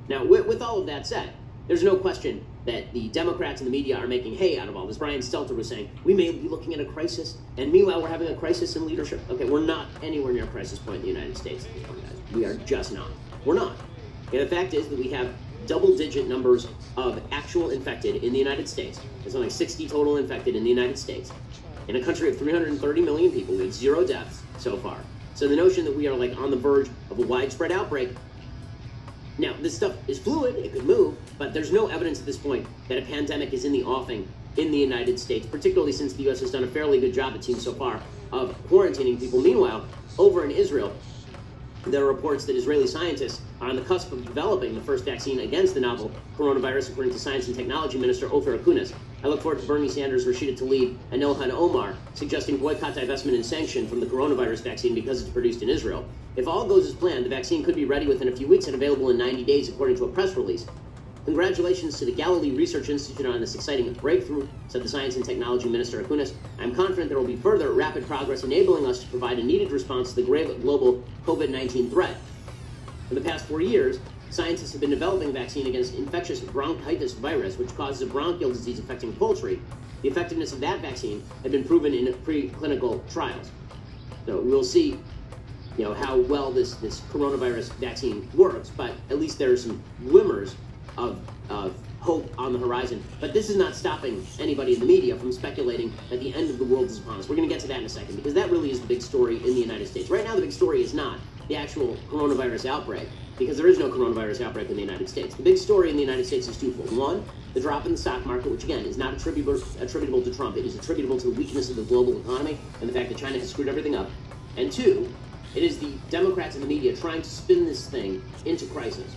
Now, with all of that said, there's no question that the Democrats and the media are making hay out of all this. Brian Stelter was saying, we may be looking at a crisis, and meanwhile we're having a crisis in leadership. Okay, we're not anywhere near a crisis point in the United States. We are just not. We're not. And the fact is that we have double-digit numbers of actual infected in the United States. There's only 60 total infected in the United States. In a country of 330 million people, we have 0 deaths so far. So the notion that we are like on the verge of a widespread outbreak. Now, this stuff is fluid, it could move, but there's no evidence at this point that a pandemic is in the offing in the United States, particularly since the U.S. has done a fairly good job, it seems so far, of quarantining people. Meanwhile, over in Israel, there are reports that Israeli scientists are on the cusp of developing the first vaccine against the novel coronavirus, according to Science and Technology Minister Ofer Acunas. I look forward to Bernie Sanders, Rashida Tlaib, and Ilhan Omar suggesting boycott, divestment, and sanction from the coronavirus vaccine because it's produced in Israel. If all goes as planned, the vaccine could be ready within a few weeks and available in 90 days, according to a press release. Congratulations to the Galilee Research Institute on this exciting breakthrough, said the Science and Technology Minister Acunas. I'm confident there will be further rapid progress enabling us to provide a needed response to the grave global COVID-19 threat. For the past 4 years, scientists have been developing a vaccine against infectious bronchitis virus, which causes a bronchial disease affecting poultry. The effectiveness of that vaccine had been proven in preclinical trials. So we'll see, how well this coronavirus vaccine works, but at least there are some glimmers of hope on the horizon. But this is not stopping anybody in the media from speculating that the end of the world is upon us. We're going to get to that in a second, because that really is the big story in the United States. Right now, the big story is not the actual coronavirus outbreak, because there is no coronavirus outbreak in the United States. The big story in the United States is twofold. One, the drop in the stock market, which again is not attributable to Trump. It is attributable to the weakness of the global economy and the fact that China has screwed everything up. And two, it is the Democrats and the media trying to spin this thing into crisis.